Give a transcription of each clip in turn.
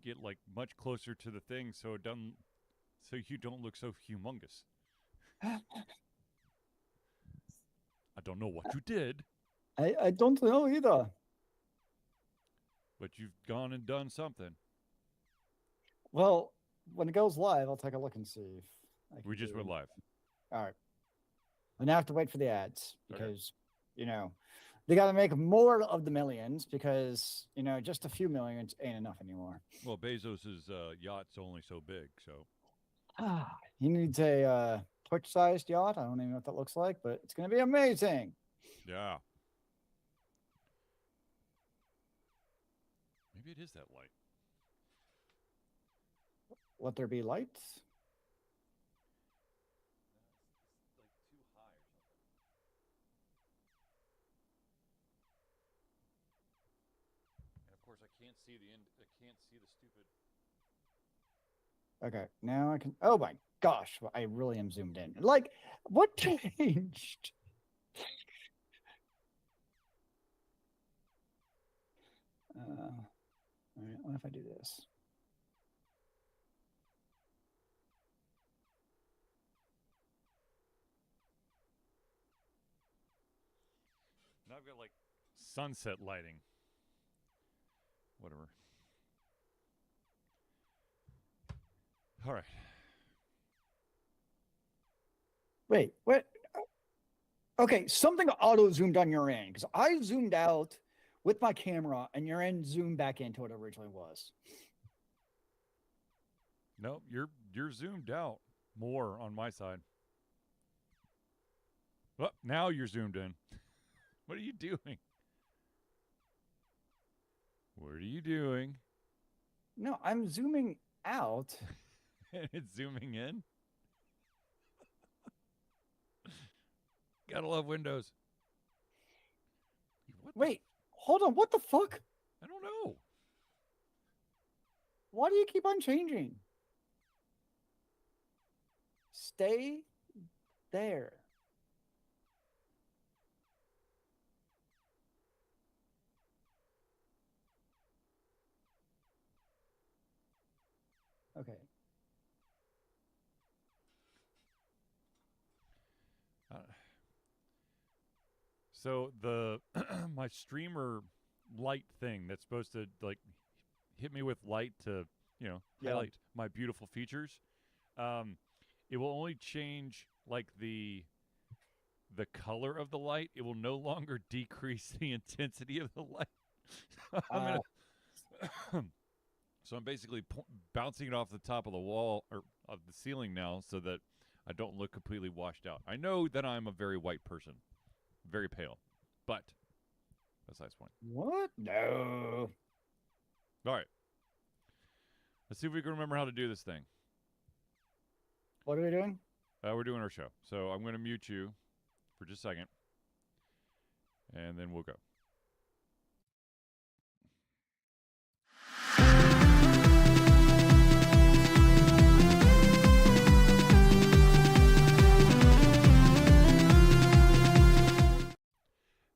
get like much closer to the thing so it doesn't so you don't look so humongous. I don't know what you did, I don't know either. but you've gone and done something. Well, when it goes live, I'll take a look and see if I We can just do went anything. live. All right. And I have to wait for the ads Okay. because, you know, they got to make more of the millions because, just a few millions ain't enough anymore. Well, Bezos's yacht's only so big, so He needs a Twitch sized yacht. I don't even know what that looks like, but it's going to be amazing. yeah. Maybe it is that light. Let there be lights. It's like too high or something. And of course, I can't see the end. I can't see the stupid. Okay, now I can. Oh my gosh, I really am zoomed in. Like, what changed? All right, what if I do this? Now I've got like sunset lighting. Whatever. All right. Wait, what? Okay, something auto zoomed on your end because I zoomed out with my camera and your end zoomed back into what it originally was. No, you're zoomed out more on my side. Well, now you're zoomed in. What are you doing? What are you doing? No, I'm zooming out. It's zooming in. Gotta love Windows. What? Wait, hold on. What the fuck? I don't know. Why do you keep on changing? Stay there. Okay. Uh, so the my streamer light thing that's supposed to like hit me with light to Yeah. highlight my beautiful features. Um, it will only change like the color of the light. It will no longer decrease the intensity of the light. I'm Uh, gonna so I'm basically bouncing it off the top of the wall or of the ceiling now, so that I don't look completely washed out. I know that I'm a very white person, very pale, but besides point. what? No. All right, let's see if we can remember how to do this thing. What are we doing? We're doing our show, so I'm going to mute you for just a second, and then we'll go.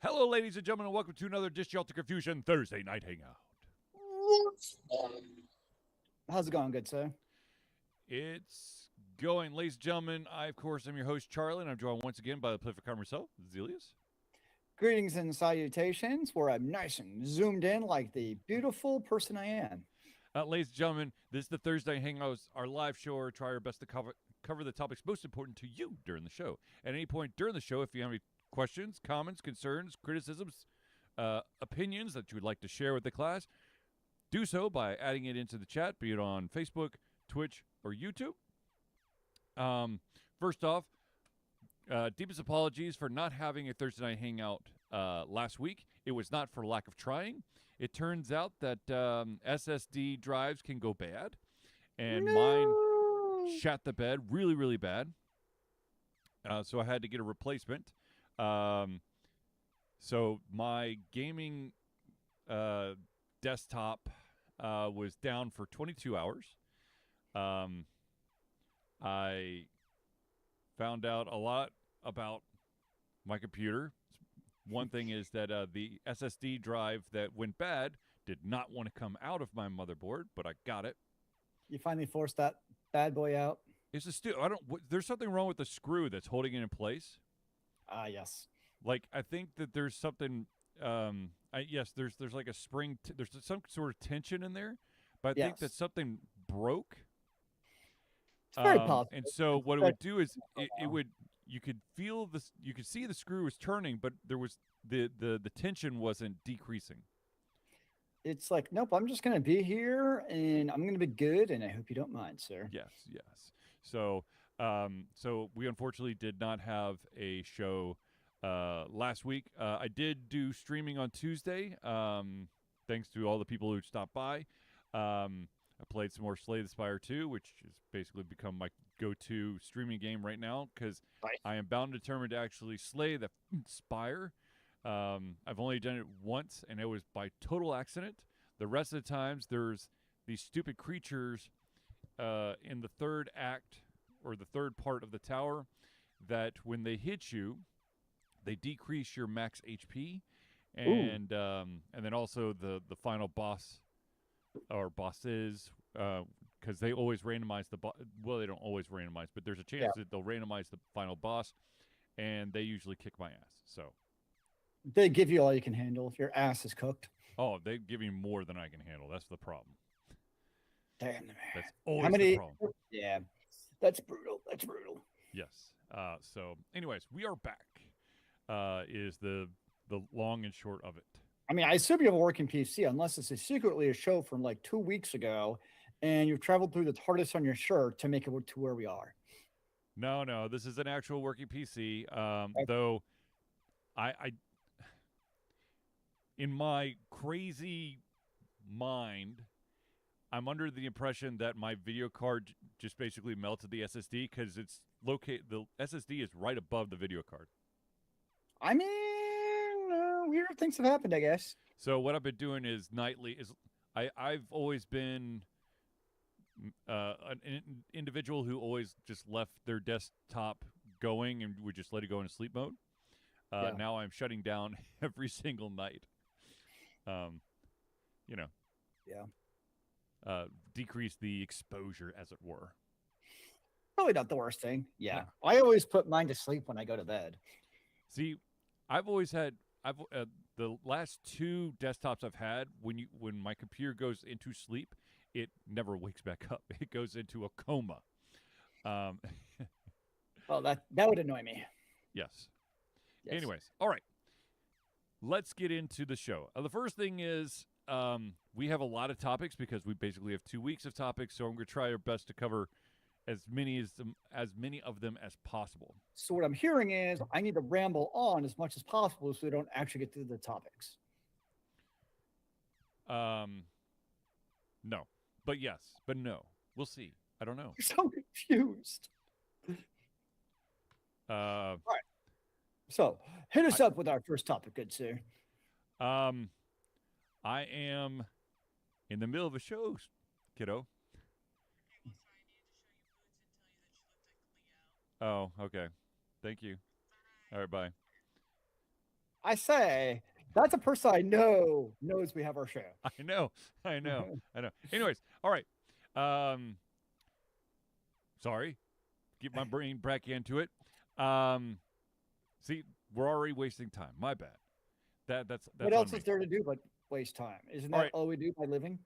Hello, ladies and gentlemen, and welcome to another Dish Shelter Confusion Thursday night hangout. How's it going, good sir? It's going, ladies and gentlemen. I, of course, am your host, Charlie, and I'm joined once again by the prolific myself, Zealeus. Greetings and salutations, where I'm nice and zoomed in like the beautiful person I am. Ladies and gentlemen, this is the Thursday Hangouts, our live show, or try our best to cover the topics most important to you during the show. At any point during the show, if you have any questions, comments, concerns, criticisms, opinions that you would like to share with the class, do so by adding it into the chat, be it on Facebook, Twitch, or YouTube. First off, deepest apologies for not having a Thursday night hangout last week. It was not for lack of trying. It turns out that SSD drives can go bad, and mine shat the bed really, really bad. So I had to get a replacement. So my gaming desktop was down for 22 hours. I found out a lot about my computer. One thing is that the SSD drive that went bad did not want to come out of my motherboard, but I got it. You finally forced that bad boy out. It's I don't. There's something wrong with the screw that's holding it in place. Ah, yes. Like I think that there's something. Yes, there's like a spring. There's some sort of tension in there, but I think that Yes. something broke. It's very possible. And so what it would do is it would you could feel this. You could see the screw was turning, but there was the tension wasn't decreasing. It's like, nope, I'm just going to be here and I'm going to be good. And I hope you don't mind, sir. Yes, yes. So, so we unfortunately did not have a show last week. I did do streaming on Tuesday. Thanks to all the people who stopped by. I played some more Slay the Spire 2, which has basically become my go-to streaming game right now because Nice. I am bound and determined to actually slay the Spire. I've only done it once, and it was by total accident. The rest of the times, there's these stupid creatures in the third act or the third part of the tower that when they hit you, they decrease your max HP, and then also the final boss or bosses because they always randomize the well, they don't always randomize, but there's a chance that they'll randomize the final boss, and they usually kick my ass. So they give you all you can handle if your ass is cooked. oh, they give you more than I can handle. That's the problem. Damn. That's always the problem. Yeah, that's brutal. That's brutal. Yes. So, anyways, we are back. Is the long and short of it. I mean, I assume you have a working PC, unless it's secretly a show from like 2 weeks ago, and you've traveled through the TARDIS on your shirt to make it to where we are. No, this is an actual working PC. Though, I, in my crazy mind, I'm under the impression that my video card just basically melted the SSD because it's located. The SSD is right above the video card. I mean, weird things have happened, I guess. So what I've been doing is nightly. I've always been an individual who always just left their desktop going and would just let it go into sleep mode. Now I'm shutting down every single night. Decrease the exposure, as it were. Probably not the worst thing. Yeah. I always put mine to sleep when I go to bed. See, I've always had the last 2 desktops I've had. When my computer goes into sleep, it never wakes back up. It goes into a coma. Well, that would annoy me. Yes. Anyways, all right. Let's get into the show. The first thing is we have a lot of topics because we basically have 2 weeks of topics. So I'm going to try our best to cover as many of them as possible. So what I'm hearing is I need to ramble on as much as possible so we don't actually get through the topics. No, but yes, but no. We'll see. I don't know. I'm so confused. All right. So hit us up with our first topic, good sir. I am in the middle of a show, kiddo. Oh, okay. Thank you. All right, bye. I say, that's a person I know knows we have our show. I know. Anyways, all right. Sorry. Get my brain back into it. See, we're already wasting time. My bad. That's what else is there to do but waste time? Isn't that all we do by living?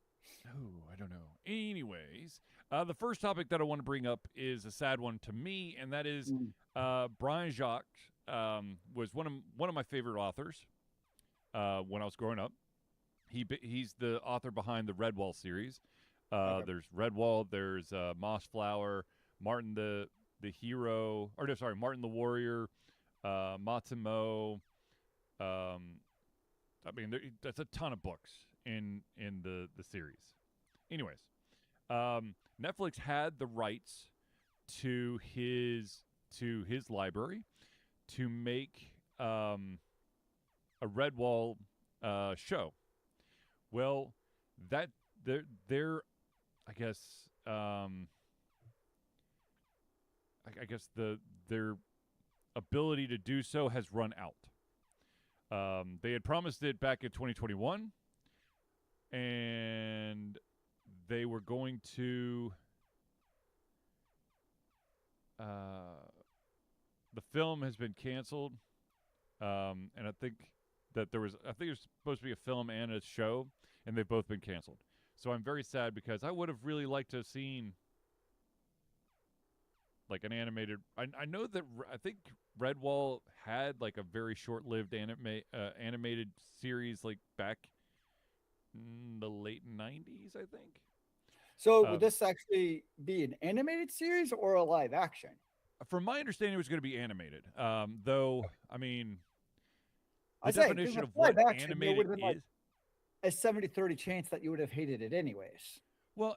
Oh, I don't know. Anyways, the first topic that I want to bring up is a sad one to me, and that is Brian Jacques was one of my favorite authors when I was growing up. He's the author behind the Redwall series. There's Redwall. There's Mossflower, Martin the Hero, or no, sorry, Martin the Warrior, Matsumo. I mean, that's a ton of books in the series. Anyways, Netflix had the rights to his library to make a Redwall show. Well, that their I guess their ability to do so has run out. They had promised it back in 2021. and they were going to. The film has been canceled, and I think there's supposed to be a film and a show, and they've both been canceled. So I'm very sad because I would have really liked to have seen like an animated. I know that I think Redwall had like a very short-lived animated series like back in the late '90s, I think. So would this actually be an animated series or a live action? From my understanding, it was going to be animated. Though, I mean, the I say, definition of live what action, there animated would have been like is. a 70-30 chance that you would have hated it anyways. Well,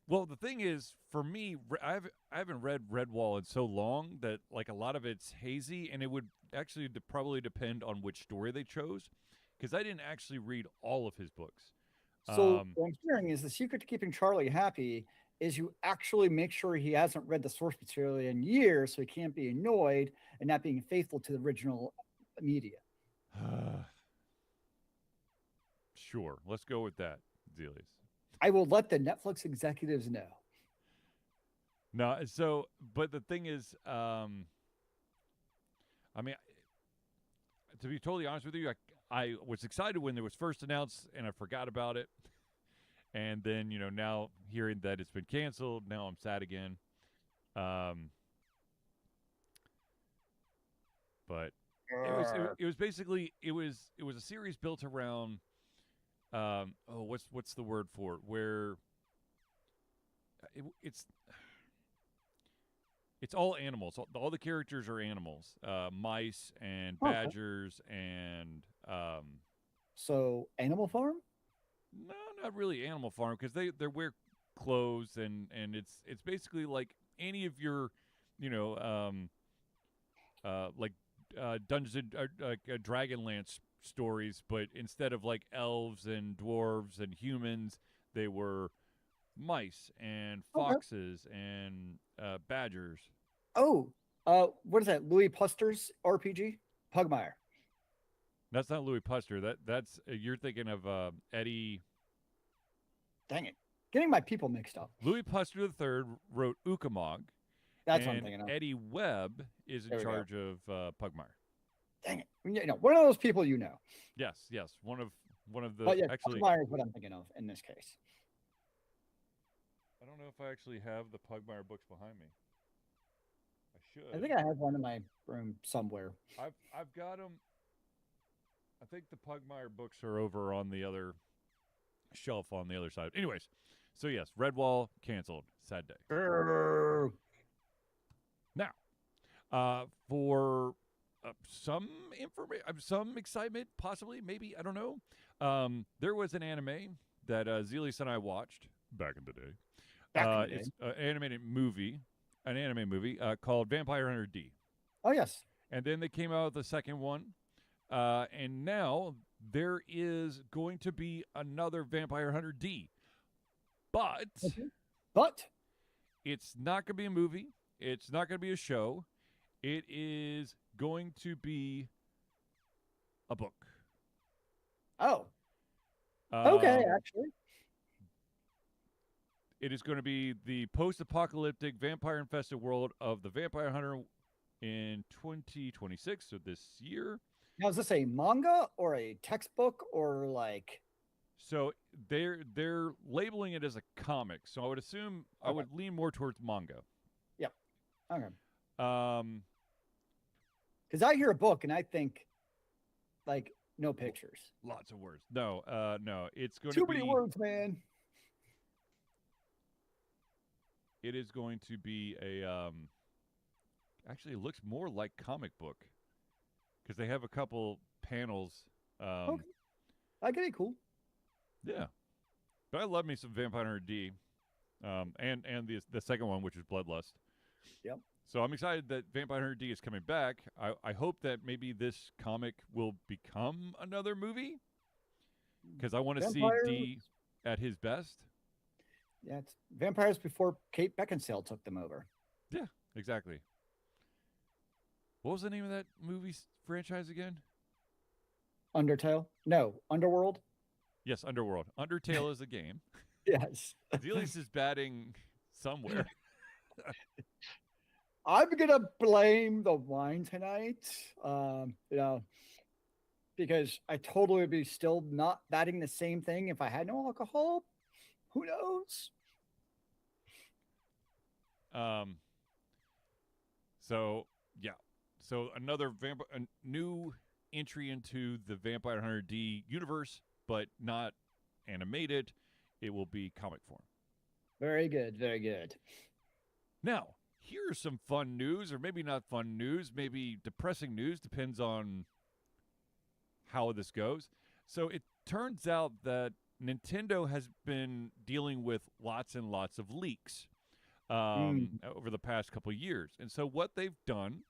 the thing is, for me, I haven't read Redwall in so long that like a lot of it's hazy, and it would actually probably depend on which story they chose, because I didn't actually read all of his books. So what I'm hearing is the secret to keeping Charlie happy is you actually make sure he hasn't read the source material in years, so he can't be annoyed and not being faithful to the original media. Sure, let's go with that, Zealeus. I will let the Netflix executives know. No, so, but the thing is, I mean, to be totally honest with you, I was excited when it was first announced, and I forgot about it. And then, now hearing that it's been canceled, now I'm sad again. But it was basically it was a series built around what's the word for it, where it's all animals. All the characters are animals, mice and badgers and So Animal Farm? No, not really Animal Farm, because they wear clothes and it's basically like any of your, like Dungeons and Dragonlance stories, but instead of like elves and dwarves and humans, they were mice and foxes and badgers. Oh, what is that? Louis Puster's RPG? Pugmire. That's not Louis Puster. That's you're thinking of Eddie. Dang it, getting my people mixed up. Louis Puster III wrote Ukamog. That's what I'm thinking of. Eddie Webb is in charge of Pugmire. Dang it, one of those people you know. Yes, one of the. But yeah, actually, Pugmire is what I'm thinking of in this case. I don't know if I actually have the Pugmire books behind me. I should. I think I have one in my room somewhere. I've got them. I think the Pugmire books are over on the other shelf on the other side. Anyways, so yes, Redwall canceled. Sad day. Now, for some information, some excitement, possibly, maybe, I don't know. There was an anime that Zealeus and I watched back in the day. It's an animated movie, called Vampire Hunter D. Oh yes. And then they came out with the second one. And now there is going to be another Vampire Hunter D. But it's not going to be a movie. It's not going to be a show. It is going to be a book. Oh. Okay, actually. It is going to be the post-apocalyptic vampire-infested world of the Vampire Hunter in 2026, so this year. Now, is this a manga or a textbook or like? So they're labeling it as a comic. So I would assume I would lean more towards manga. Yep. Okay. Because I hear a book and I think, like, no pictures. Lots of words. No, it's going to be too many words, man. It is going to be a actually, it looks more like comic book because they have a couple panels. Okay. I get it. Cool. Yeah, but I love me some Vampire Hunter D, and the second one, which is Bloodlust. Yep. So I'm excited that Vampire Hunter D is coming back. I hope that maybe this comic will become another movie because I want to see D at his best. Yeah, it's vampires before Kate Beckinsale took them over. Yeah, exactly. What was the name of that movie franchise again? Undertale? No, Underworld? Yes, Underworld. Undertale is a game. Yes. Zealeus is batting somewhere. I'm gonna blame the wine tonight. Because I totally would be still not batting the same thing if I had no alcohol. Who knows? So yeah. So another a new entry into the Vampire Hunter D universe, but not animated. It will be comic form. Very good. Very good. Now, here's some fun news, or maybe not fun news, maybe depressing news, depends on how this goes. So it turns out that Nintendo has been dealing with lots and lots of leaks over the past couple of years. And so what they've done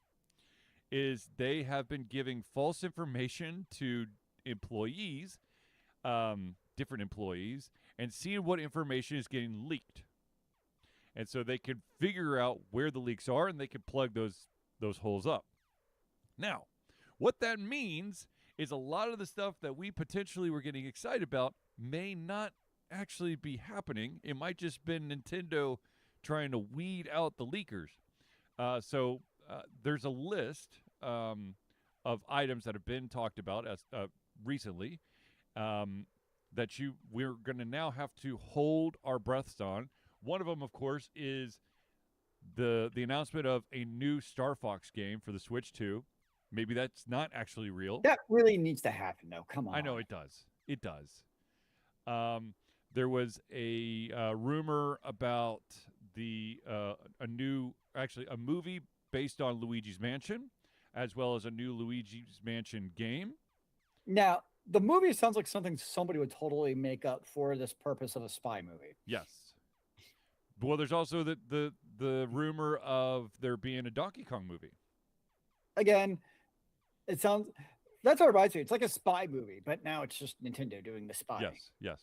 is they have been giving false information to employees, different employees, and seeing what information is getting leaked. And so they can figure out where the leaks are and they can plug those holes up. Now, what that means is a lot of the stuff that we potentially were getting excited about may not actually be happening. It might just been Nintendo trying to weed out the leakers. So there's a list of items that have been talked about as recently that we're going to now have to hold our breaths on. One of them, of course, is the announcement of a new Star Fox game for the Switch 2. Maybe that's not actually real. That really needs to happen, though. Come on. I know it does. It does. There was a rumor about a movie based on Luigi's Mansion, as well as a new Luigi's Mansion game. Now, the movie sounds like something somebody would totally make up for this purpose of a spy movie. Yes. Well, there's also the rumor of there being a Donkey Kong movie. Again, it sounds that's what it reminds me. It's like a spy movie, but now it's just Nintendo doing the spy. Yes.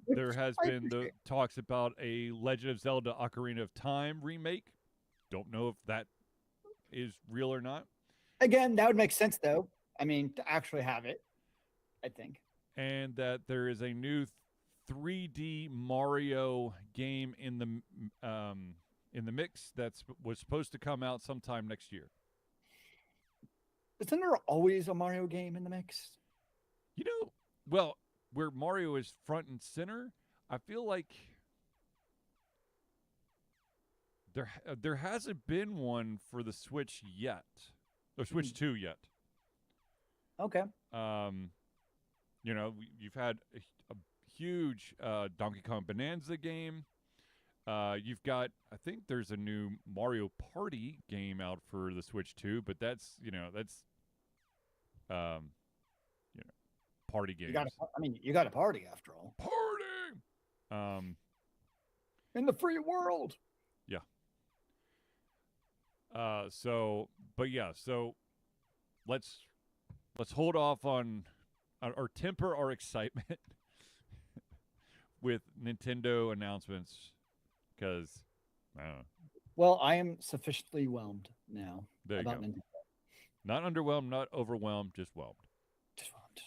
There has been the talks about a Legend of Zelda Ocarina of Time remake. Don't know if that is real or not. Again, that would make sense, though. I mean, to actually have it, I think. And that there is a new 3D Mario game in the mix was supposed to come out sometime next year. Isn't there always a Mario game in the mix? Well, where Mario is front and center, I feel like there hasn't been one for the Switch yet, or Switch 2 yet. Okay. You've had a huge Donkey Kong Bonanza game. You've got, I think there's a new Mario Party game out for the Switch 2, but that's party games. You got a party after all. Party! In the free world. Yeah. So let's hold off on or temper our excitement with Nintendo announcements because I don't know. Well, I am sufficiently whelmed now There about you go. Nintendo. Not underwhelmed, not overwhelmed, just whelmed. Just whelmed.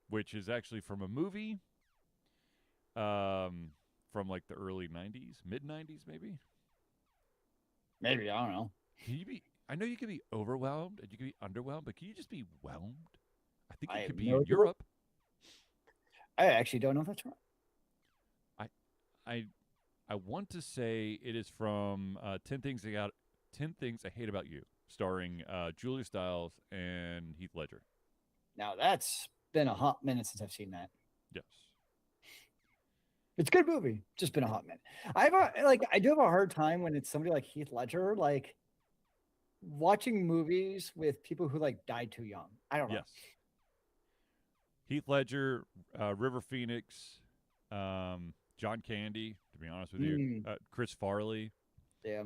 Which is actually from a movie from like the early 90s, mid 90s maybe. Maybe, I don't know. I know you can be overwhelmed and you can be underwhelmed, but can you just be whelmed? I think it could be no in idea. Europe. I actually don't know if that's right. I want to say it is from 10 Things I Hate About You, starring Julia Stiles and Heath Ledger. Now that's been a hot minute since I've seen that. Yes. It's a good movie. Just been a hot minute. I do have a hard time when it's somebody like Heath Ledger, like watching movies with people who like died too young. I don't know. Yes. Heath Ledger, River Phoenix, John Candy, to be honest with you, Chris Farley. Yeah.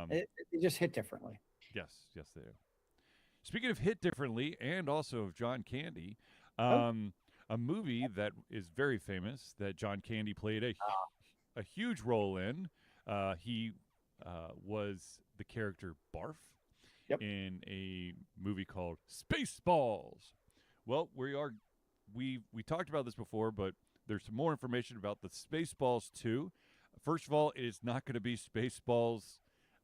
It just hit differently. Yes, they do. Speaking of hit differently and also of John Candy, a movie that is very famous that John Candy played a huge role in. He was the character Barf in a movie called Spaceballs. Well, we are we talked about this before, but there's some more information about the Spaceballs 2. First of all, it is not going to be Spaceballs,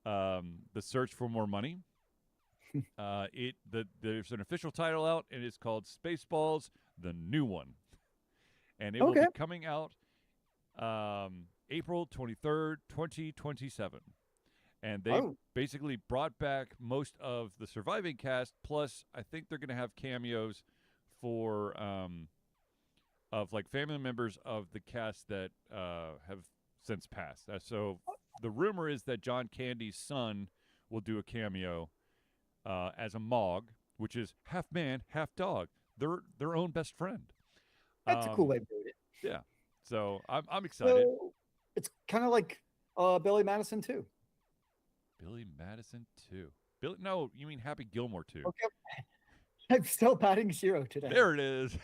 the search for more money. There's an official title out, and it's called Spaceballs, the new one, and it will be coming out April 23rd, 2027. And they basically brought back most of the surviving cast. Plus, I think they're going to have cameos for of like family members of the cast that have since passed. So the rumor is that John Candy's son will do a cameo as a Mog, which is half man, half dog. Their own best friend. That's a cool way to do it. Yeah. So I'm excited. So it's kind of like Billy Madison too. Billy Madison 2. No, you mean Happy Gilmore 2. Okay. I'm still batting 0 today. There it is.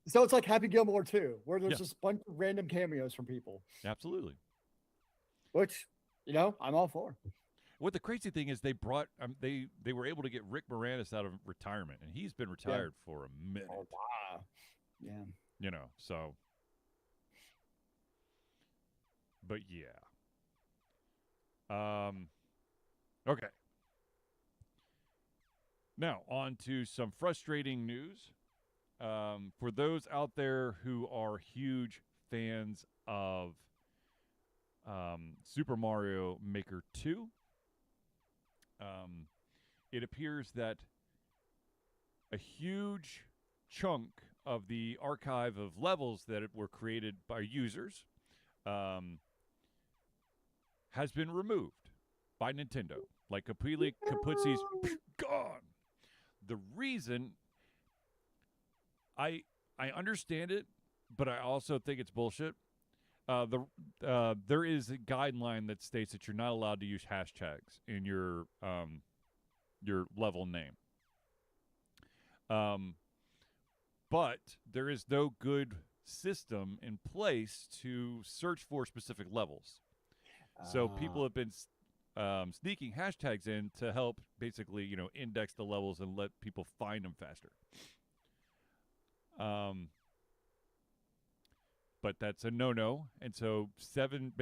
So it's like Happy Gilmore 2, where there's just a bunch of random cameos from people. Absolutely. Which, I'm all for. What the crazy thing is, they brought they were able to get Rick Moranis out of retirement, and he's been retired for a minute. Oh, wow. Yeah. So. But yeah. Okay. Now, on to some frustrating news. For those out there who are huge fans of Super Mario Maker 2, it appears that a huge chunk of the archive of levels that were created by users has been removed by Nintendo. Like completely, Kaputzi's gone. The reason, I understand it, but I also think it's bullshit. There is a guideline that states that you're not allowed to use hashtags in your level name. But there is no good system in place to search for specific levels. So people have been sneaking hashtags in to help basically, index the levels and let people find them faster. But that's a no-no. And so 7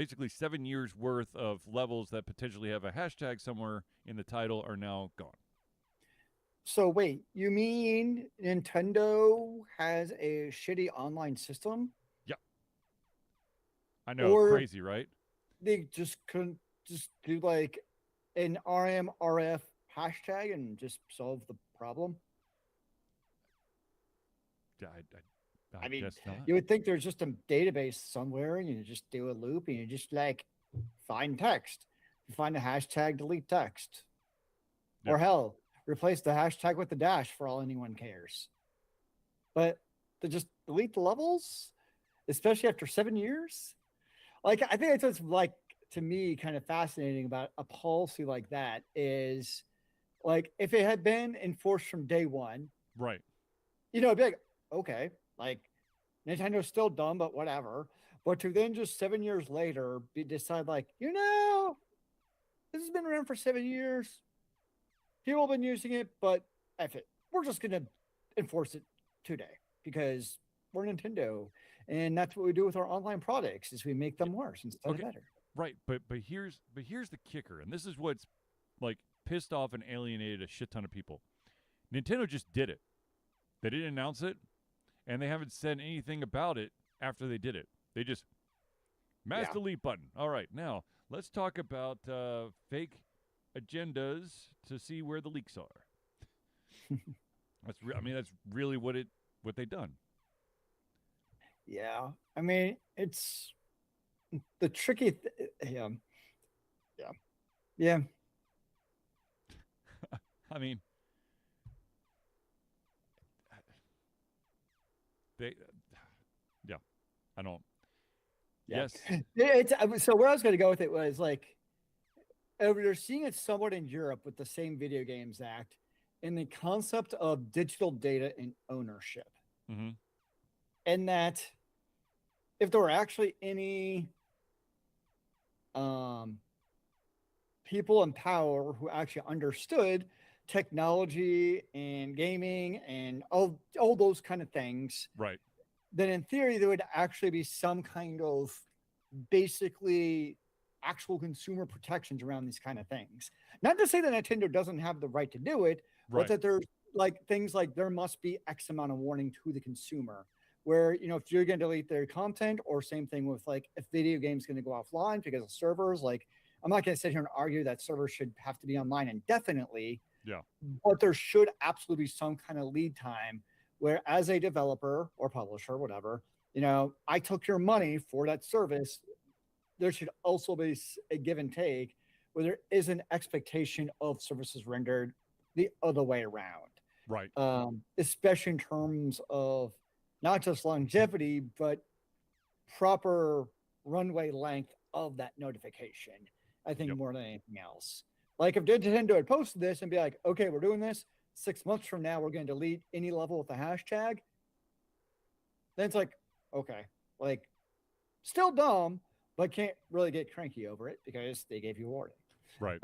years worth of levels that potentially have a hashtag somewhere in the title are now gone. So wait, you mean Nintendo has a shitty online system? Yeah. I know, crazy, right? They just couldn't just do like an RMRF hashtag and just solve the problem? I mean, guess not. You would think there's just a database somewhere and you just do a loop and you just like find text. You find a hashtag, delete text. Yep. Or hell, replace the hashtag with the dash for all anyone cares. But to just delete the levels, especially after 7 years? Like, I think that's what's like, to me, kind of fascinating about a policy like that is like, if it had been enforced from day one, right? It'd be like, okay, like Nintendo's still dumb, but whatever. But to then just 7 years later decide like, this has been around for 7 years. People have been using it, but F it. We're just going to enforce it today because we're Nintendo. And that's what we do with our online products is we make them worse instead of better. Right. But here's the kicker. And this is what's like pissed off and alienated a shit ton of people. Nintendo just did it. They didn't announce it. And they haven't said anything about it after they did it. They just mass delete button. All right. Now let's talk about fake agendas to see where the leaks are. That's really what they done. Yeah, I mean it's the tricky. Yeah. I mean, I don't. Yeah. Yes. So where I was going to go with it was like, they're seeing it somewhat in Europe with the same Video Games Act and the concept of digital data and ownership. Mm-hmm. And that if there were actually any people in power who actually understood technology and gaming and all those kind of things, Right. then in theory there would actually be some kind of basically actual consumer protections around these kind of things. Not to say that Nintendo doesn't have the right to do it, but Right. that there's like things like there must be X amount of warning to the consumer. Where if you're going to delete their content, or same thing with like if video games going to go offline because of servers, like I'm not going to sit here and argue that servers should have to be online indefinitely, Yeah. but there should absolutely be some kind of lead time where, as a developer or publisher, whatever, I took your money for that service. There should also be a give and take where there is an expectation of services rendered the other way around, Right. especially in terms of not just longevity, but proper runway length of that notification. I think Yep. more than anything else. Like if Nintendo had posted this and be like, okay, we're doing this 6 months from now, we're going to delete any level with the hashtag. Then it's like, okay, like still dumb, but can't really get cranky over it because they gave you a warning. Right.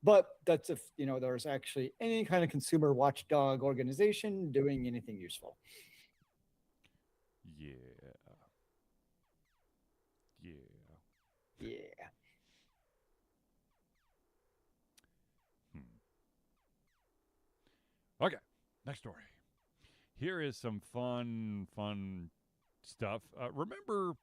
But that's if there's actually any kind of consumer watchdog organization doing anything useful. Yeah. Yeah. Yeah. Okay. Next story. Here is some fun stuff. Remember,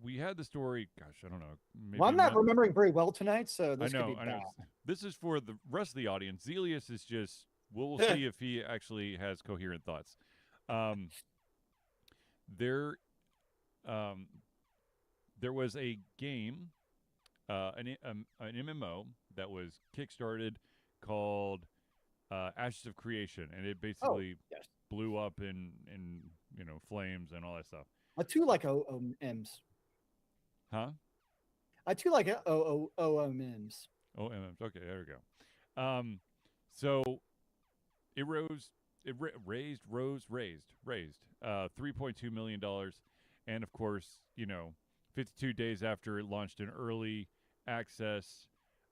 we had the story. Gosh, I don't know. Maybe Well, I'm not remembering very well tonight, so I this could know. be I bad. know. This is for the rest of the audience. Zealeus is just. We'll see if he actually has coherent thoughts. There was a game, an MMO that was kickstarted called Ashes of Creation, and it basically Yes. blew up in flames and all that stuff. I too like OMs. Huh? I too like OMs. Oh, MMs. Okay, there we go. So it raised $3.2 million, and of course, 52 days after it launched in early access,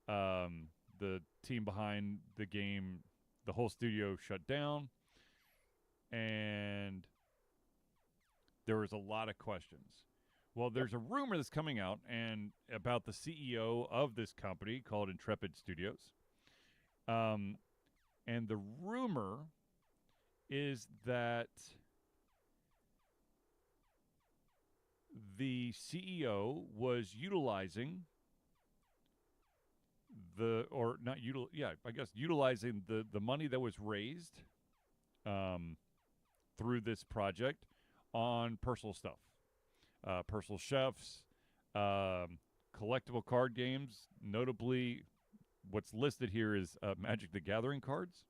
the team behind the game, the whole studio shut down, and there was a lot of questions. Well, there's a rumor that's coming out and about the CEO of this company called Intrepid Studios. And the rumor is that the CEO was utilizing utilizing the money that was raised through this project on personal stuff, personal chefs, collectible card games. Notably, what's listed here is Magic the Gathering cards.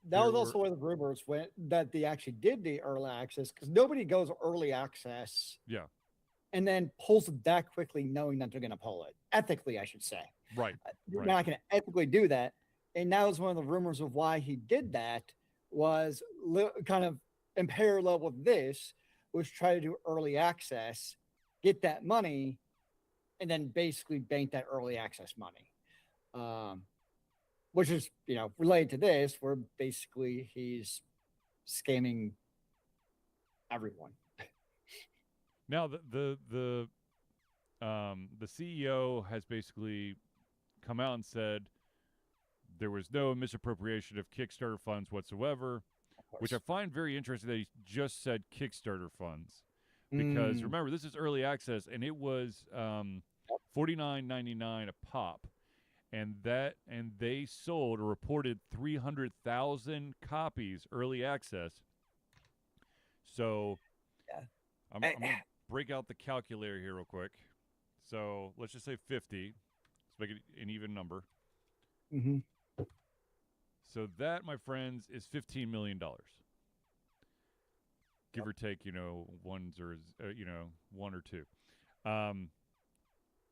That was also one of the rumors that they actually did the early access, because nobody goes early access Yeah. and then pulls it that quickly knowing that they're going to pull it. Ethically, I should say. Right. You're Right. not going to ethically do that. And that was one of the rumors of why he did that, was kind of in parallel with this, was try to do early access, get that money, and then basically bank that early access money. Which is, related to this, where basically he's scamming everyone. Now the CEO has basically come out and said there was no misappropriation of Kickstarter funds whatsoever, which I find very interesting that he just said Kickstarter funds, because remember, this is early access and it was $49.99 a pop. And they sold or reported 300,000 copies early access. So I'm going to break out the calculator here real quick. So let's just say 50. Let's make it an even number. Mm-hmm. So that, my friends, is $15 million. Give or take, one or two.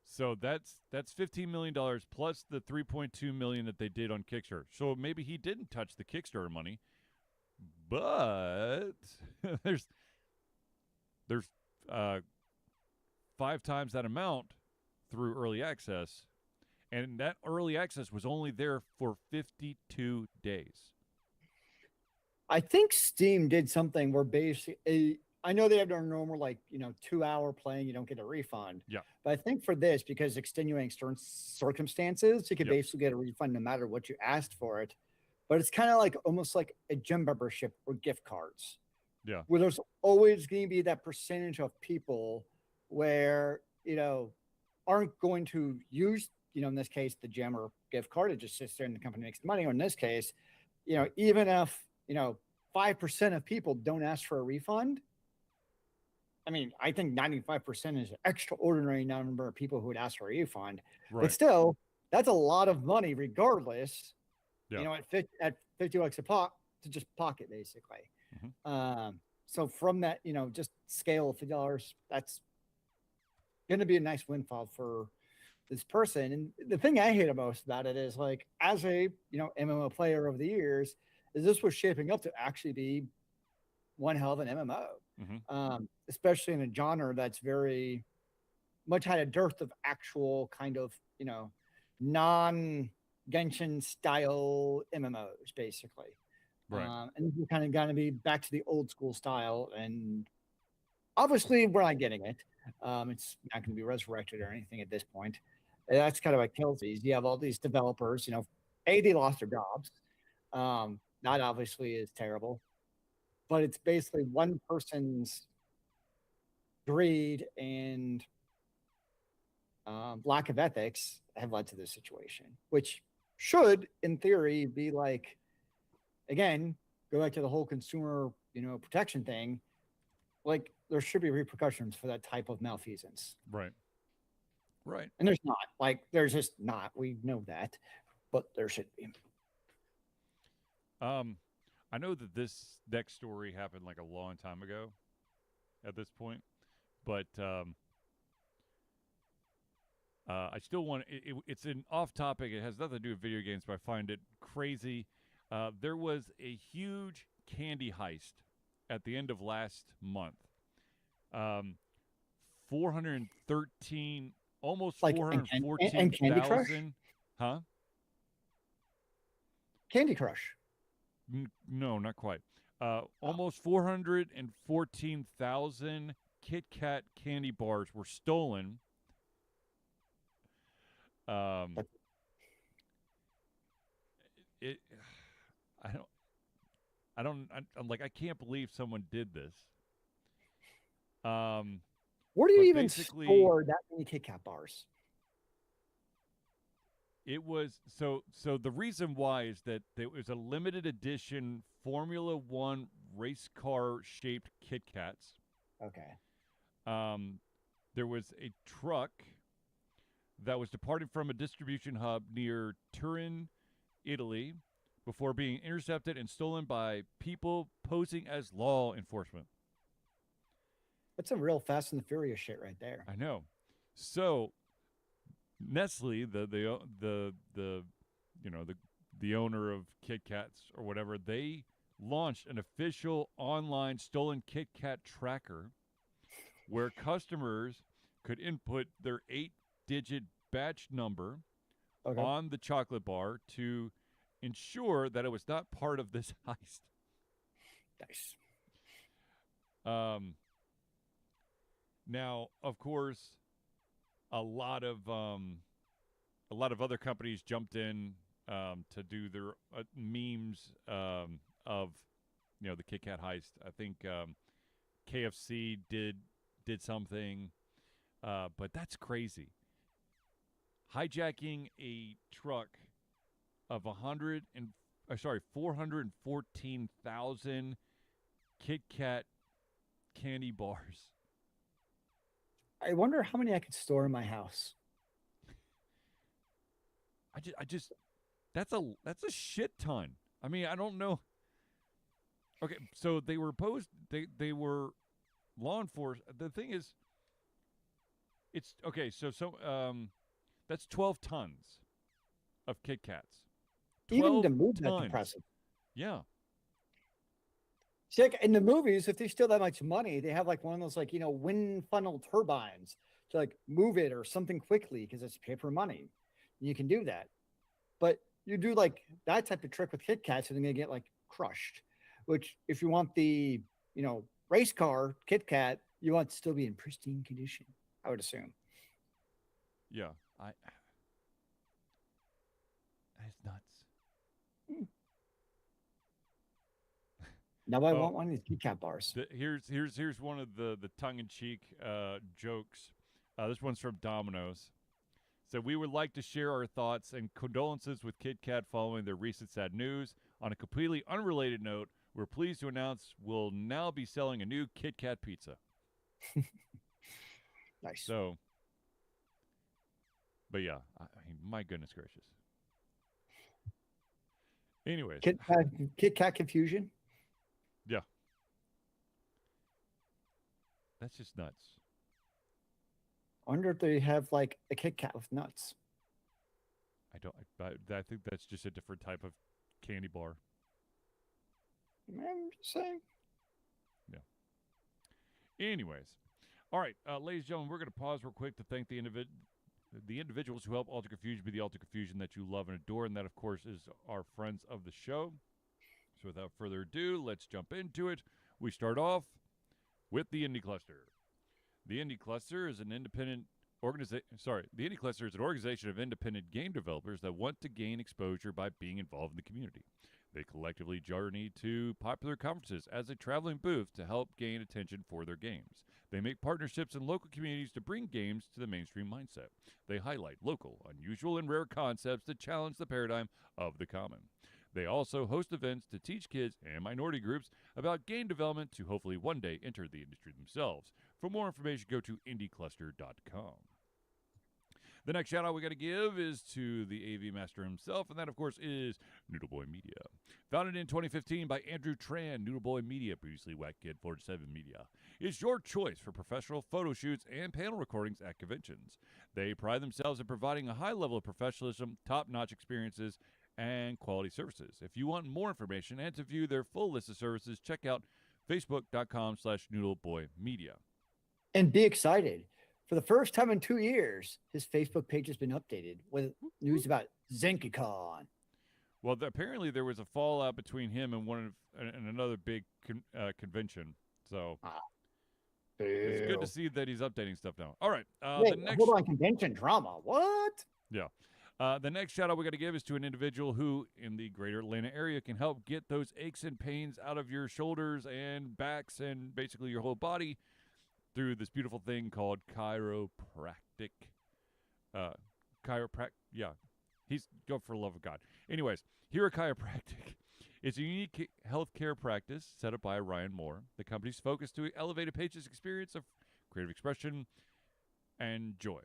So that's $15 million plus the $3.2 million that they did on Kickstarter. So maybe he didn't touch the Kickstarter money, but there's 5 times that amount through early access, and that early access was only there for 52 days. I think Steam did something where basically, I know they have their normal 2-hour playing, you don't get a refund. Yeah. But I think for this, because extenuating circumstances, you could Yep. basically get a refund no matter what you asked for it. But it's kind of like almost like a gym membership or gift cards, Yeah. where there's always going to be that percentage of people where aren't going to use in this case the gem or gift card. It just sits there and the company makes the money. Or in this case, even if 5% of people don't ask for a refund, I mean, I think 95% is an extraordinary number of people who would ask for a refund. Right. But still, that's a lot of money regardless. Yeah. At $50 a pop to just pocket basically. So from that, just scale of $50, that's going to be a nice windfall for this person. And the thing I hate most about it is, like, as a MMO player over the years, is this was shaping up to actually be one hell of an MMO, especially in a genre that's very much had a dearth of actual kind of non Genshin style MMOs basically. Right. And we're kind of going to be back to the old school style, and obviously we're not getting it. It's not going to be resurrected or anything at this point. And that's kind of what kills these. You have all these developers, they lost their jobs. That obviously is terrible, but it's basically one person's greed and lack of ethics have led to this situation, which should, in theory, be like, again, go back to the whole consumer, protection thing. Like, there should be repercussions for that type of malfeasance. Right. Right. And there's not. Like, there's just not. We know that, but there should be. I know that this next story happened like a long time ago at this point, but I still want it's an off topic. It has nothing to do with video games, but I find it crazy. There was a huge candy heist at the end of last month. 413, almost Like, 414,000. Huh? Candy Crush. No, not quite. Almost 414,000 Kit Kat candy bars were stolen. I'm like, I can't believe someone did this. Where do you even store that many Kit Kat bars? It was so the reason why is that there was a limited edition Formula One race car shaped Kit Kats. Okay. There was a truck that was departing from a distribution hub near Turin, Italy, before being intercepted and stolen by people posing as law enforcement. That's a real Fast and the Furious shit right there. I know. So Nestle, the owner of Kit Kats or whatever, they launched an official online stolen Kit Kat tracker where customers could input their 8-digit batch number on the chocolate bar to ensure that it was not part of this heist. Nice. Now, of course, a lot of other companies jumped in to do their memes of the Kit Kat heist. I think KFC did something, but that's crazy. Hijacking a truck of 414,000 Kit Kat candy bars. I wonder how many I could store in my house. I just that's a shit ton. I mean, I don't know. Okay, so they were they were law enforcement. The thing is, it's okay. So that's 12 tons of Kit Kats. Even to move that's impressive. Yeah. See, like in the movies, if they steal that much money, they have like one of those wind funnel turbines to like move it or something quickly because it's paper money. You can do that. But you do like that type of trick with Kit Kats, and they're gonna get like crushed. Which, if you want the race car Kit Kat, you want it to still be in pristine condition. I would assume. Yeah, it's nuts. Hmm. Now I Oh, want one of these Kit Kat bars. here's one of the tongue in cheek jokes. This one's from Domino's. So we would like to share our thoughts and condolences with Kit Kat following their recent sad news. On a completely unrelated note, we're pleased to announce we'll now be selling a new Kit Kat pizza. Nice. So, but yeah, I mean, my goodness gracious. Anyways, Kit Kat confusion. yeah, that's just nuts. I wonder if they have like a Kit Kat with nuts. I don't. I think that's just a different type of candy bar. I'm just saying. Yeah. Anyways, all right, ladies and gentlemen, we're going to pause real quick to thank the individuals who help Alter Confusion be the Alter Confusion that you love and adore, and that, of course, is our friends of the show. So without further ado, let's jump into it. We start off with the Indie Cluster. The Indie Cluster is an independent organization. The Indie Cluster is an organization of independent game developers that want to gain exposure by being involved in the community. They collectively journey to popular conferences as a traveling booth to help gain attention for their games. They make partnerships in local communities to bring games to the mainstream mindset. They highlight local, unusual, and rare concepts that challenge the paradigm of the common. They also host events to teach kids and minority groups about game development to hopefully one day enter the industry themselves. For more information, go to indiecluster.com. The next shout out we got to give is to the AV master himself, and that, of course, is Noodle Boy Media. Founded in 2015 by Andrew Tran, Noodle Boy Media, previously Whack Kid 47 Media, is your choice for professional photo shoots and panel recordings at conventions. They pride themselves in providing a high level of professionalism, top-notch experiences, and quality services. If you want more information and to view their full list of services, check out facebook.com/noodleboymedia. And be excited. For the first time in 2 years, his Facebook page has been updated with news about ZenkiCon. Well, apparently there was a fallout between him and another big convention. So it's good to see that he's updating stuff now. All right. Wait, the next hold on, convention drama. What? Yeah. The next shout out we got to give is to an individual who, in the greater Atlanta area, can help get those aches and pains out of your shoulders and backs and basically your whole body through this beautiful thing called chiropractic. Yeah. He's go for the love of God. Anyways, Hero Chiropractic. It's a unique healthcare practice set up by Ryan Moore. The company's focus to elevate a patient's experience of creative expression and joy.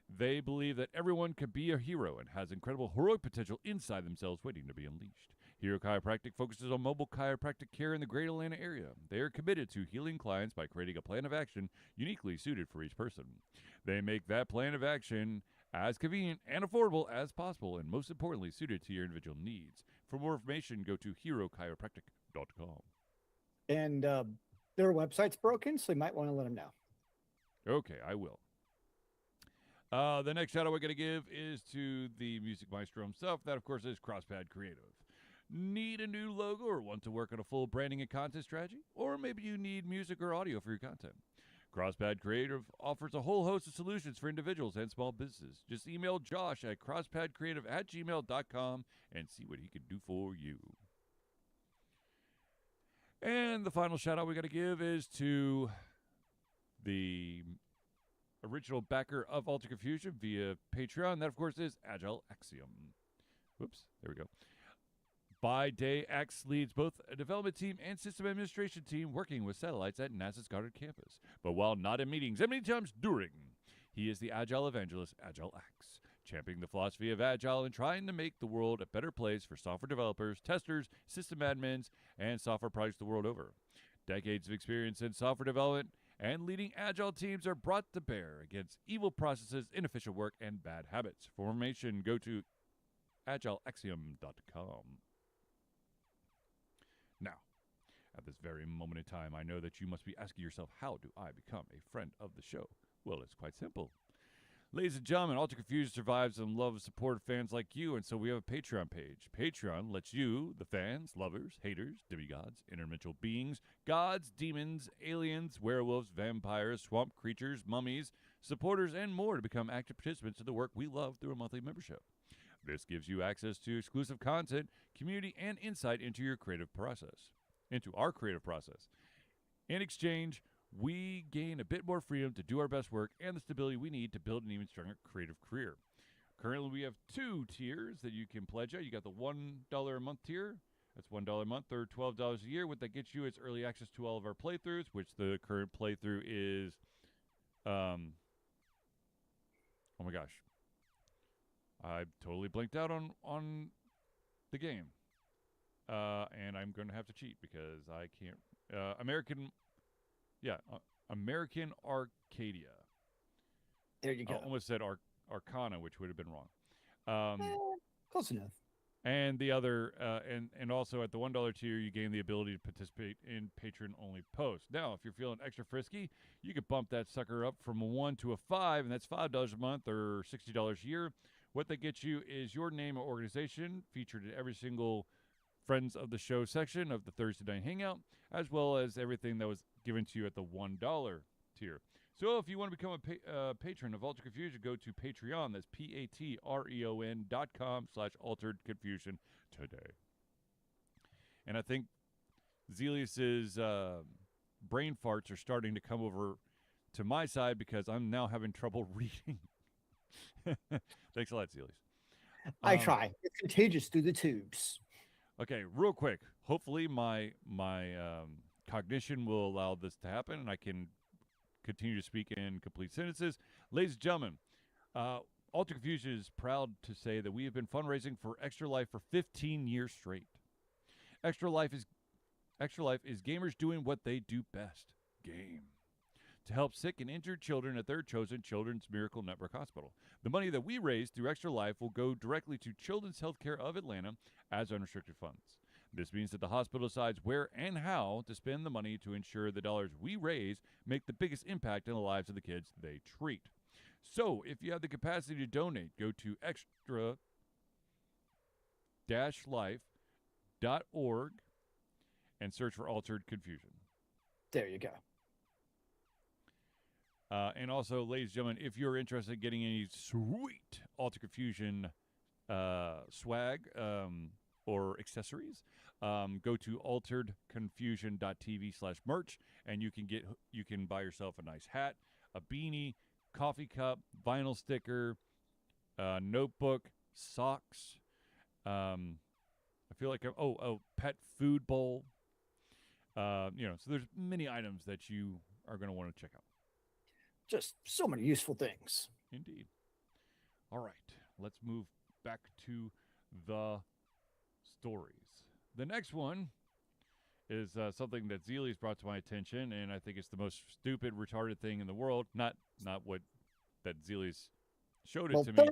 They believe that everyone can be a hero and has incredible heroic potential inside themselves waiting to be unleashed. Hero Chiropractic focuses on mobile chiropractic care in the greater Atlanta area. They are committed to healing clients by creating a plan of action uniquely suited for each person. They make that plan of action as convenient and affordable as possible, and most importantly, suited to your individual needs. For more information, go to herochiropractic.com. And their website's broken, so you might want to let them know. Okay, I will. The next shout out we're going to give is to the music maestro himself. That, of course, is CrossPad Creative. Need a new logo or want to work on a full branding and content strategy? Or maybe you need music or audio for your content. CrossPad Creative offers a whole host of solutions for individuals and small businesses. Just email Josh at crosspadcreative@gmail.com and see what he can do for you. And the final shout out we got to give is to the original backer of Alter Confusion via Patreon. That, of course, is Agile Axiom. Whoops, there we go. By day, Axe leads both a development team and system administration team working with satellites at NASA's Goddard campus. But while not in meetings and many times during, he is the Agile evangelist, Agile Axe, championing the philosophy of Agile and trying to make the world a better place for software developers, testers, system admins, and software projects the world over. Decades of experience in software development and leading Agile teams are brought to bear against evil processes, inefficient work, and bad habits. For more information, go to agileaxiom.com. Now, at this very moment in time, I know that you must be asking yourself, how do I become a friend of the show? Well, it's quite simple. Ladies and gentlemen, Alter Confusion survives on love and support of fans like you, and so we have a Patreon page. Patreon lets you, the fans, lovers, haters, demigods, interdimensional beings, gods, demons, aliens, werewolves, vampires, swamp creatures, mummies, supporters, and more to become active participants in the work we love through a monthly membership. This gives you access to exclusive content, community, and insight into our creative process. In exchange, we gain a bit more freedom to do our best work and the stability we need to build an even stronger creative career. Currently, we have 2 tiers that you can pledge at. You got the $1 a month tier. That's $1 a month or $12 a year. What that gets you is early access to all of our playthroughs, which the current playthrough is, oh my gosh, I totally blinked out on the game, and I'm going to have to cheat because I can't. American Arcadia. There you go. I almost said Arcana, which would have been wrong. Close enough. And the other, and also at the $1 tier, you gain the ability to participate in patron-only posts. Now, if you're feeling extra frisky, you could bump that sucker up from a 1 to a 5, and that's $5 a month or $60 a year. What that gets you is your name or organization featured in every single Friends of the Show section of the Thursday Night Hangout, as well as everything that was given to you at the $1 tier. So if you want to become a patron of Altered Confusion, go to Patreon. That's patreon.com/Altered Confusion today. And I think Zealeus's brain farts are starting to come over to my side because I'm now having trouble reading. Thanks a lot, Zealeus. I try. It's contagious through the tubes. Okay, real quick. Hopefully my cognition will allow this to happen, and I can continue to speak in complete sentences. Ladies and gentlemen, Alter Confusion is proud to say that we have been fundraising for Extra Life for 15 years straight. Extra Life is gamers doing what they do best, game, to help sick and injured children at their chosen Children's Miracle Network Hospital. The money that we raise through Extra Life will go directly to Children's Healthcare of Atlanta as unrestricted funds. This means that the hospital decides where and how to spend the money to ensure the dollars we raise make the biggest impact in the lives of the kids they treat. So, if you have the capacity to donate, go to extra-life.org and search for Altered Confusion. There you go. And also, ladies and gentlemen, if you're interested in getting any sweet Altered Confusion swag or accessories, go to alteredconfusion.tv/merch, and you can buy yourself a nice hat, a beanie, coffee cup, vinyl sticker, notebook, socks. I feel like pet food bowl. So there's many items that you are going to want to check out. Just so many useful things. Indeed. All right, let's move back to the stories. The next one is something that Zealeus brought to my attention, and I think it's the most stupid, retarded thing in the world. Not what that Zealeus showed it to me.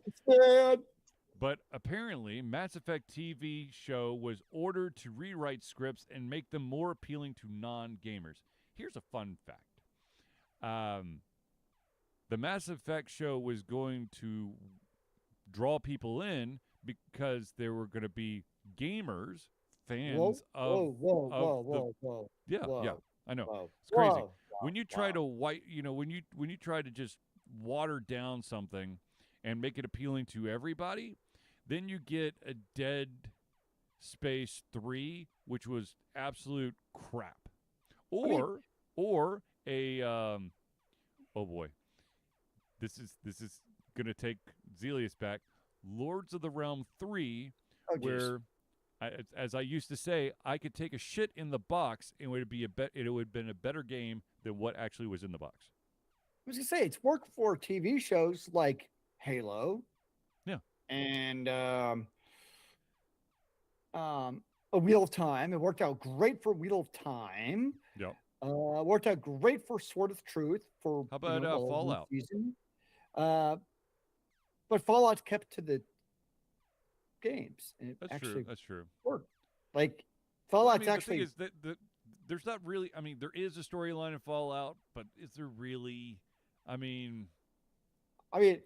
But apparently, Mass Effect TV show was ordered to rewrite scripts and make them more appealing to non-gamers. Here's a fun fact. The Mass Effect show was going to draw people in because there were going to be gamers, fans Whoa. Yeah, I know. Whoa, it's crazy. whoa, When you try to when you try to just water down something and make it appealing to everybody, then you get a Dead Space 3, which was absolute crap. Or a oh boy. This is going to take Zealeus back. Lords of the Realm 3, where, as I used to say, I could take a shit in the box and it would have been a better game than what actually was in the box. I was going to say, it's worked for TV shows like Halo. Yeah. And A Wheel of Time. It worked out great for Wheel of Time. Yep. Worked out great for Sword of Truth. How about Fallout? Season. But Fallout kept to the games. And That's true. Worked. Like Fallout's actually. The thing is that there's not really. I mean, there is a storyline in Fallout, but is there really I mean, I mean,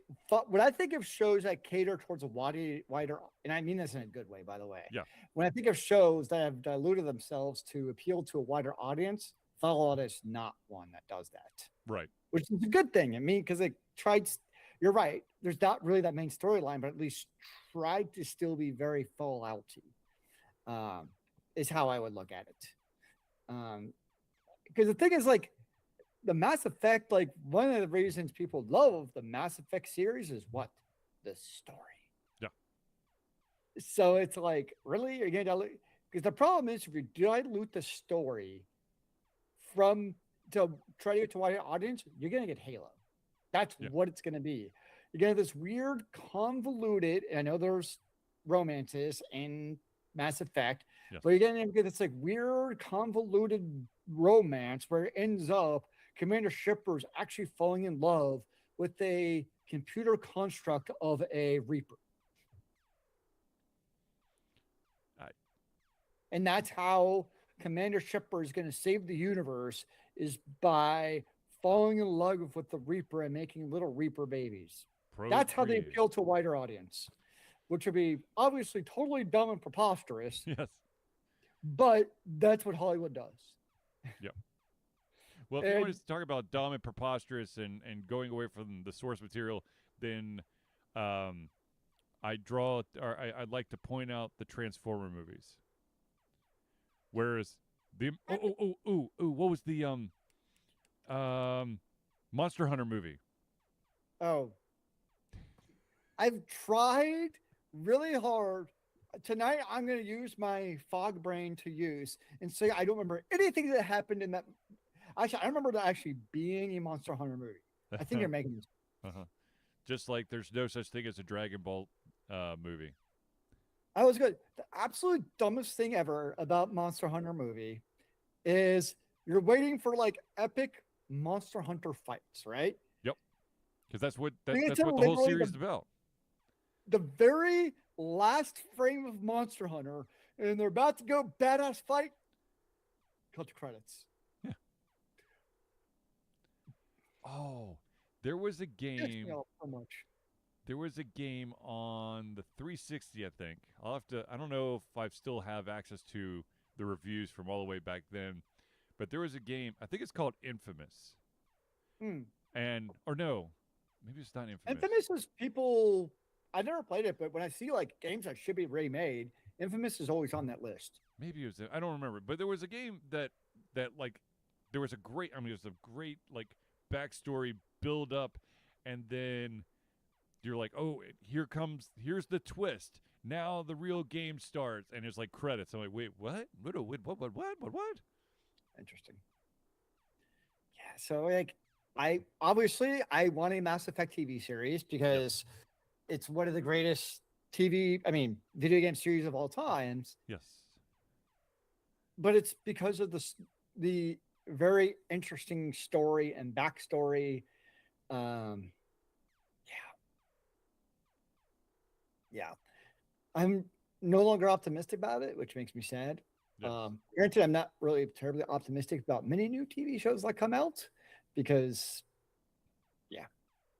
when I think of shows that cater towards a wider, and I mean this in a good way, by the way. yeah, When I think of shows that have diluted themselves to appeal to a wider audience, Fallout is not one that does that, right. which is a good thing. I mean, because it tried. You're right. There's not really that main storyline, but at least tried to still be very Fallouty. Um, is how I would look at it. Because the thing is, like, the Mass Effect, like one of the reasons people love the Mass Effect series is what? The story. Yeah. So it's like, really? You're gonna dilute? Because the problem is if you dilute the story from to try to get to a wider audience, you're gonna get Halo. That's Yeah. what it's gonna be. You're gonna have this weird, convoluted, and I know there's romances in Mass Effect, Yes. but you're gonna get this like weird, convoluted romance where it ends up Commander Shipper's actually falling in love with a computer construct of a Reaper. And that's how Commander Shipper is going to save the universe is by falling in love with the Reaper and making little Reaper babies. That's how they appeal to a wider audience, which would be obviously totally dumb and preposterous. Yes. But that's what Hollywood does. Yep. Well, if you want to talk about dumb and preposterous and going away from the source material, then I'd like to point out the Transformer movies. Whereas the what was the Monster Hunter movie? Oh, I've tried really hard. Tonight, I'm going to use my fog brain to use and say I don't remember anything that happened in that. Actually, I remember that actually being a Monster Hunter movie. I think you're making this. Just like there's no such thing as a Dragon Ball movie. That was good. The absolute dumbest thing ever about Monster Hunter movie is you're waiting for like epic Monster Hunter fights, right? Yep. Because that's what the whole series is about. The very last frame of Monster Hunter, and they're about to go badass fight. Cut to credits. Yeah. Oh, there was a game. So much. There was a game on the 360, I think. I don't know if I still have access to the reviews from all the way back then, but there was a game, I think it's called Infamous. Or no, maybe it's not Infamous. Infamous is people, I never played it, but when I see like games that should be remade, Infamous is always on that list. Maybe it was, I don't remember, but there was a game that like, there was a great like backstory build up, and then you're like, oh, here's the twist. Now the real game starts, and it's like credits. I'm like, wait, what? What? Interesting. Yeah, so like, I want a Mass Effect TV series because it's one of the greatest video game series of all times. Yes. But it's because of the very interesting story and backstory. Yeah. I'm no longer optimistic about it, which makes me sad. Yes. Granted, I'm not really terribly optimistic about many new TV shows that come out because,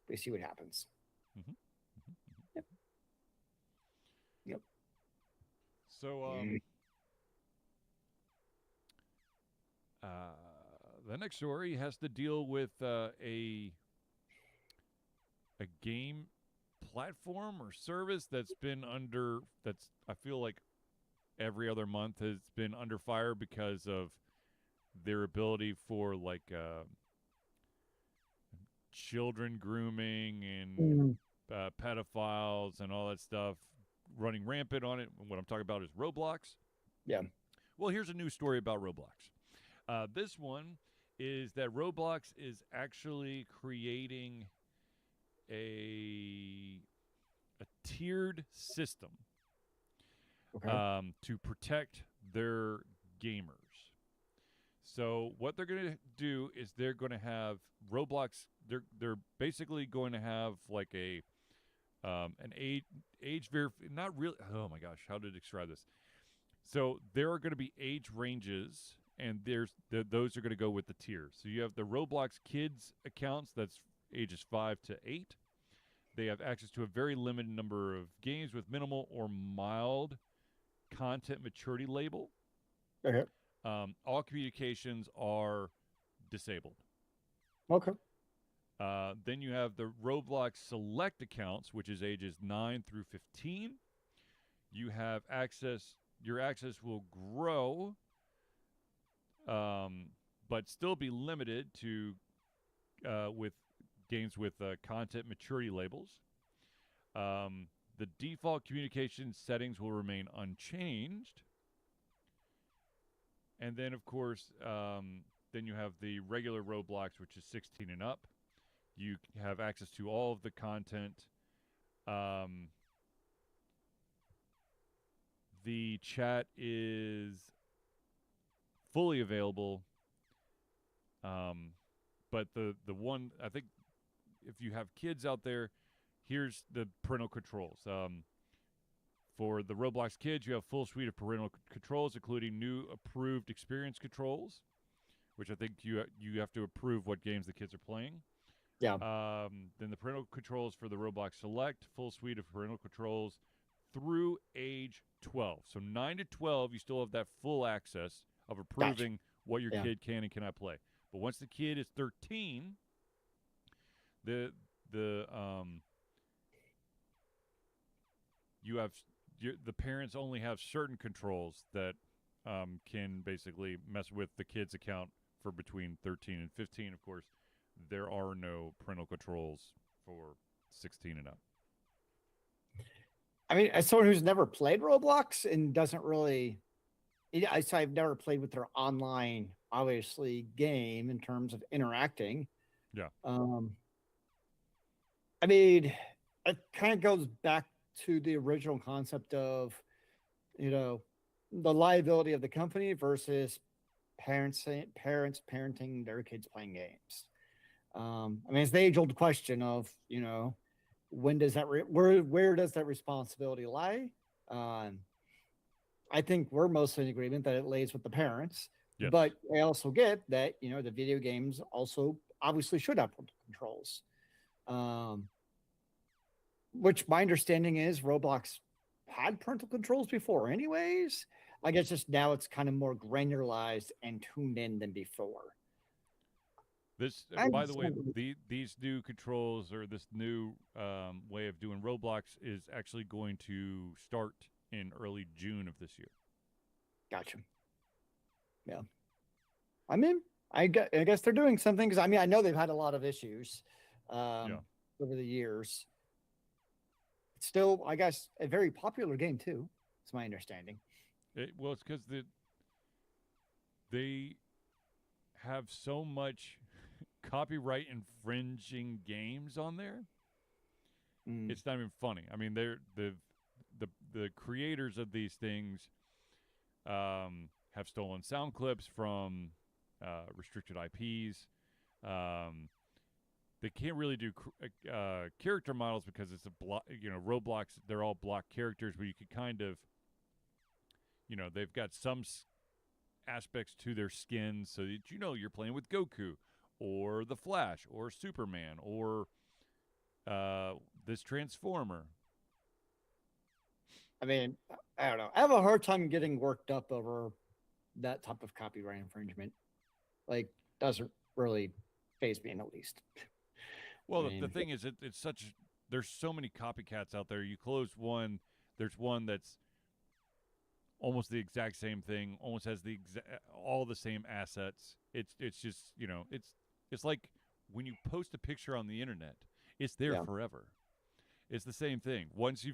we see what happens. Yep. So, the next story has to deal with a game platform or service that's I feel like every other month has been under fire because of their ability for like children grooming and pedophiles and all that stuff running rampant on it. What I'm talking about is Roblox. Yeah. Well, here's a new story about Roblox. This one is that Roblox is actually creating a tiered system to protect their gamers. So what they're going to do is they're going to have Roblox. They're basically going to have like an age not really. Oh my gosh, how to describe this? So there are going to be age ranges, and those are going to go with the tiers. So you have the Roblox Kids accounts. That's ages 5 to 8. They have access to a very limited number of games with minimal or mild content maturity label. Okay. All communications are disabled. Okay. Then you have the Roblox Select accounts, which is ages 9 through 15. You have access. Your access will grow, but still be limited to with games with content maturity labels. The default communication settings will remain unchanged. And then, of course, then you have the regular Roblox, which is 16 and up. You have access to all of the content. The chat is fully available. But the one, I think, if you have kids out there, here's the parental controls. For the Roblox kids, you have full suite of parental controls, including new approved experience controls, which I think you have to approve what games the kids are playing. Yeah. Then the parental controls for the Roblox Select, full suite of parental controls through age 12. So 9 to 12, you still have that full access of approving what your kid can and cannot play. But once the kid is 13, the parents only have certain controls that can basically mess with the kid's account for between 13 and 15. Of course, there are no parental controls for 16 and up. I mean, as someone who's never played Roblox and doesn't really, I've never played with their online, obviously, game in terms of interacting. Yeah. I mean, it kind of goes back to the original concept of, the liability of the company versus parents parenting their kids playing games. I mean, it's the age-old question of, when does that where does that responsibility lie? I think we're mostly in agreement that it lays with the parents, yes. But I also get that the video games also obviously should have parental controls. Which my understanding is Roblox had parental controls before, anyways. I guess just now it's kind of more granularized and tuned in than before. This, by the way, these new controls or this new way of doing Roblox is actually going to start in early June of this year. Gotcha. Yeah. I mean, I guess they're doing something because I know they've had a lot of issues over the years. It's still, I guess, a very popular game too. It's my understanding. Well, it's because they have so much copyright infringing games on there. It's not even funny. I mean, they're the creators of these things have stolen sound clips from restricted IPs. They can't really do character models because it's Roblox. They're all block characters, but you could kind of, they've got some aspects to their skins so that you're playing with Goku or the Flash or Superman or this Transformer. I mean, I don't know. I have a hard time getting worked up over that type of copyright infringement. Like, doesn't really faze me in the least. Well, the thing is, it's such. There's so many copycats out there. You close one, there's one that's almost the exact same thing, almost has all the same assets. It's just it's like when you post a picture on the internet, it's there forever. It's the same thing. Once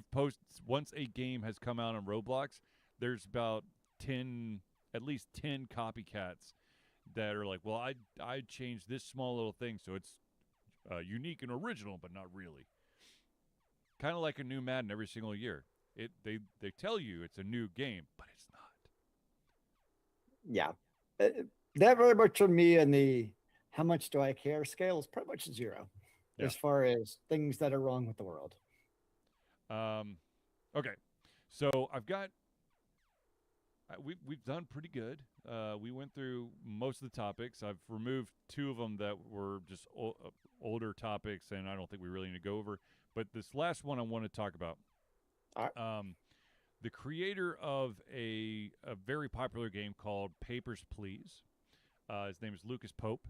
a game has come out on Roblox, there's about at least 10 copycats that are like, well, I changed this small little thing so it's unique and original, but not really. Kind of like a new Madden every single year. They tell you it's a new game, but it's not. Yeah, that very much on me and the how much do I care scale is pretty much 0 as far as things that are wrong with the world. Okay, so we've done pretty good. We went through most of the topics. I've removed two of them that were just older topics, and I don't think we really need to go over. But this last one I want to talk about. All right. The creator of a very popular game called Papers, Please. His name is Lucas Pope.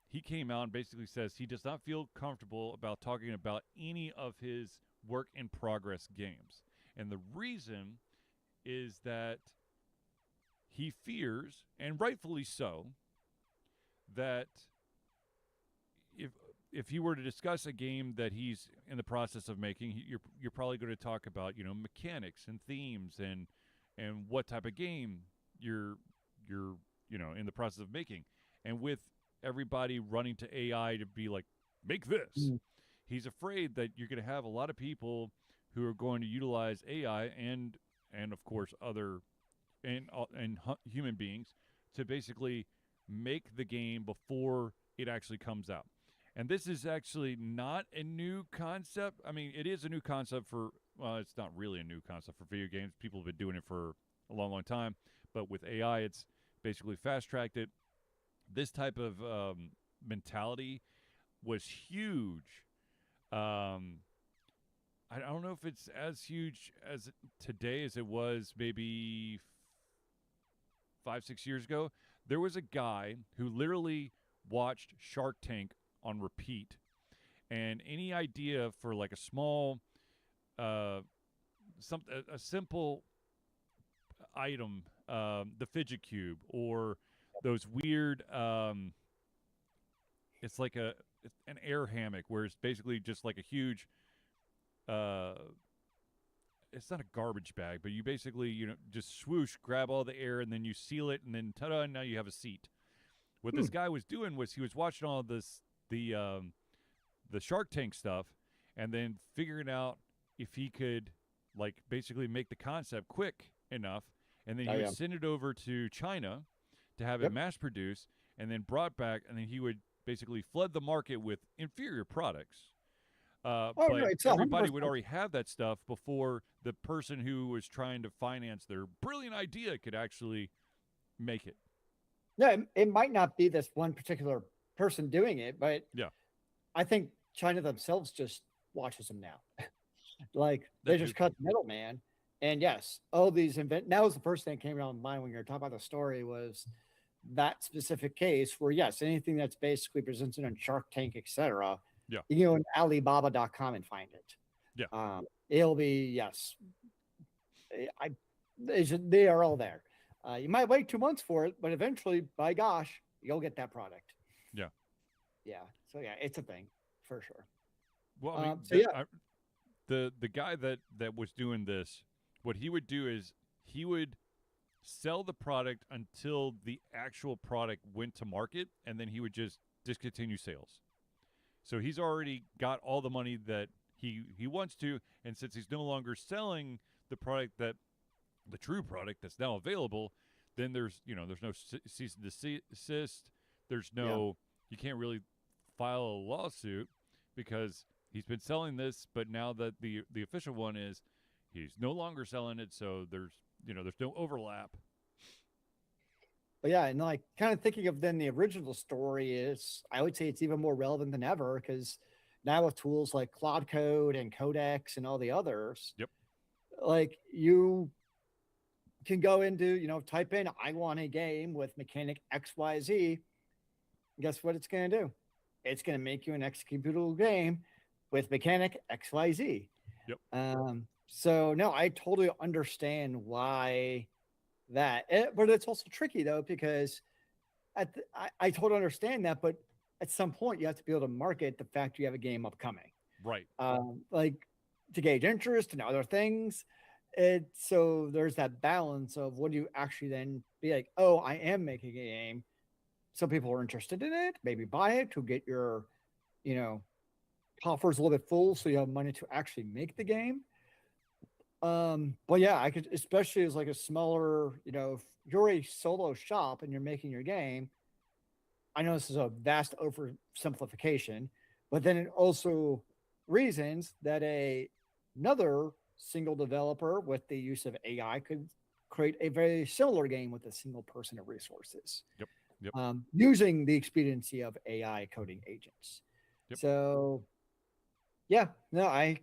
He came out and basically says he does not feel comfortable about talking about any of his work in progress games. And the reason is that he fears, and rightfully so, that if he were to discuss a game that he's in the process of making, you're probably going to talk about mechanics and themes and what type of game you're in the process of making. And with everybody running to AI to be like, make this, he's afraid that you're going to have a lot of people who are going to utilize AI and of course other and human beings to basically make the game before it actually comes out. And this is actually not a new concept. I mean, it is a new concept it's not really a new concept for video games. People have been doing it for a long, long time. But with AI, it's basically fast-tracked it. This type of mentality was huge. I don't know if it's as huge as today as it was maybe 5-6 years ago. There was a guy who literally watched Shark Tank on repeat, and any idea for like a small a simple item, the fidget cube, or those weird it's like an air hammock where it's basically just like a huge it's not a garbage bag, but you basically just swoosh, grab all the air, and then you seal it, and then ta-da, now you have a seat. What this guy was doing was he was watching all this the Shark Tank stuff, and then figuring out if he could like basically make the concept quick enough, and then he would send it over to China to have it mass produced, and then brought back, and then he would basically flood the market with inferior products. But everybody would already have that stuff before the person who was trying to finance their brilliant idea could actually make it. Yeah, it might not be this one particular person doing it, but I think China themselves just watches them now. Like they just cut the middleman. And yes, all these that was the first thing that came around mind when you were talking about the story was that specific case where yes, anything that's basically presented on Shark Tank, etc. Yeah. You can go on Alibaba.com and find it. Yeah. It'll be they are all there. You might wait 2 months for it, but eventually, by gosh, you'll get that product. Yeah. Yeah. So yeah, it's a thing for sure. Well, I mean, the guy that was doing this, what he would do is he would sell the product until the actual product went to market, and then he would just discontinue sales. So he's already got all the money that he wants to, and since he's no longer selling the product the true product that's now available, then there's no cease and desist. There's no you can't really file a lawsuit because he's been selling this, but now that the official one is he's no longer selling it, so there's no overlap. But yeah, and like kind of thinking of then the original story is, I would say it's even more relevant than ever because now with tools like Cloud Code and Codex and all the others, like you can go into, type in, I want a game with mechanic XYZ. Guess what it's going to do? It's going to make you an executable game with mechanic XYZ. So no, I totally understand why that, but it's also tricky though, because I totally understand that, but at some point you have to be able to market the fact you have a game upcoming. Right. Like to gauge interest and other things. So there's that balance of what do you actually then be like, oh, I am making a game. Some people are interested in it, maybe buy it to get your, coffers a little bit full so you have money to actually make the game. But yeah, I could, especially as like a smaller, if you're a solo shop and you're making your game, I know this is a vast oversimplification, but then it also reasons that another single developer with the use of AI could create a very similar game with a single person of resources, Yep. Yep. using the expediency of AI coding agents. Yep. So, yeah, no, I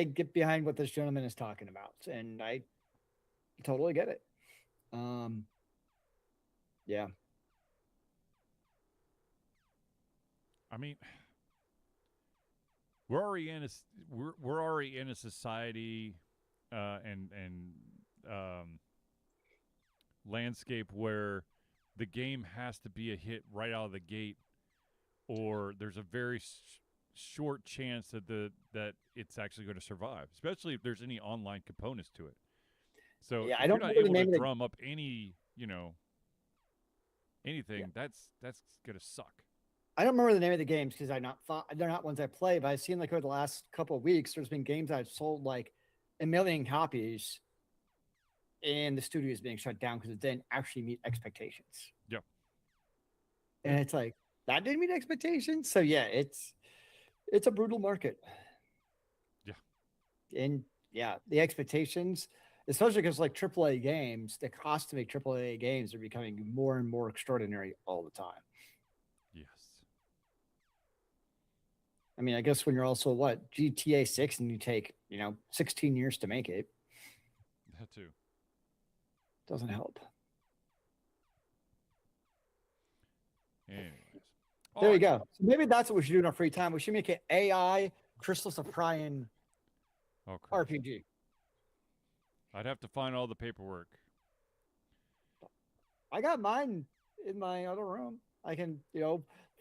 get behind what this gentleman is talking about, and I totally get it. Yeah. I mean, we're already in a we're already in a society and landscape where the game has to be a hit right out of the gate, or there's a very short chance that it's actually going to survive, especially if there's any online components to it. So Yeah, I if you're don't not know the able to name of the drum up any, anything, yeah. that's gonna suck. I don't remember the name of the games because they're not ones I play, but I've seen like over the last couple of weeks, there's been games that have sold like 1 million copies, and the studio is being shut down because it didn't actually meet expectations. Yep. And it's like that didn't meet expectations. So yeah, it's a brutal market. Yeah. And yeah, the expectations, especially because like AAA games, the cost to make AAA games are becoming more and more extraordinary all the time. Yes. I mean, I guess when you're also what GTA 6 and you take 16 years to make it, That too. doesn't help. Anyways. There you go. So maybe that's what we should do in our free time. We should make an AI Crystals of Prion RPG. I'd have to find all the paperwork. I got mine in my other room. I can,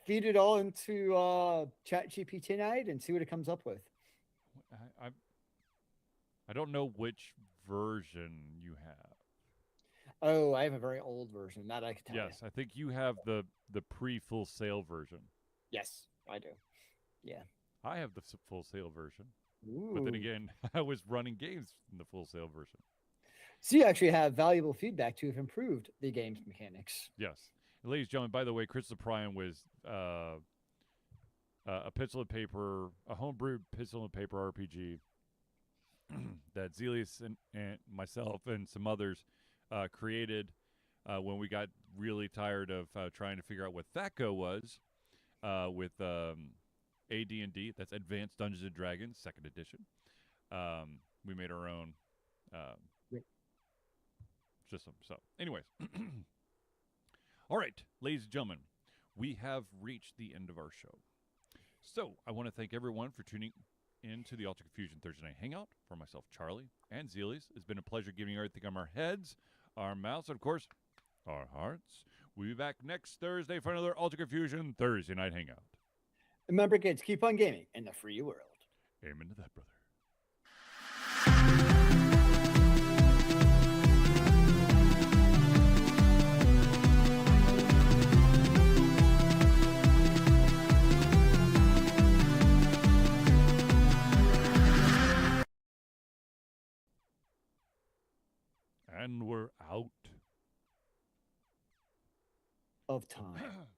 feed it all into Chat GPT tonight and see what it comes up with. I don't know which version you have. Oh, I have a very old version. That I can tell you. Yes, I think you have the pre-full sale version. Yes, I do. Yeah. I have the full sale version. Ooh. But then again, I was running games in the full sale version. So you actually have valuable feedback to have improved the game's mechanics. Yes. And ladies and gentlemen, by the way, Crystal Prime was a pencil and paper, a homebrewed pencil and paper RPG that Zealeus and myself and some others created when we got really tired of trying to figure out what THACO was with AD&D. That's Advanced Dungeons and Dragons, 2nd edition. We made our own system. So, anyways. All right, ladies and gentlemen, we have reached the end of our show. So, I want to thank everyone for tuning in to the Ultra Confusion Thursday Night Hangout. For myself, Charlie, and Zealeus, it's been a pleasure giving you everything on our heads, our mouths, and of course, our hearts. We'll be back next Thursday for another Ultra Confusion Thursday Night Hangout. Remember, kids, keep on gaming in the free world. Amen to that, brother. And we're out of time.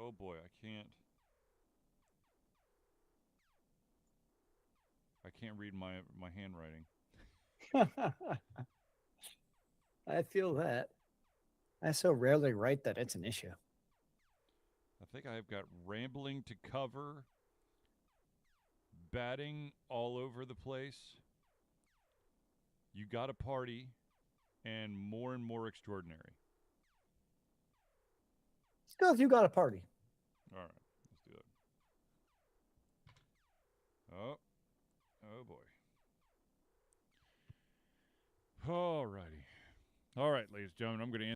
Oh boy, I can't read my handwriting. I feel that. I so rarely write that it's an issue. I think I've got rambling to cover, batting all over the place, you got a party, and more extraordinary. Let's go if you got a party. All right, let's do it. Oh boy. All righty. All right, ladies and gentlemen, I'm going to end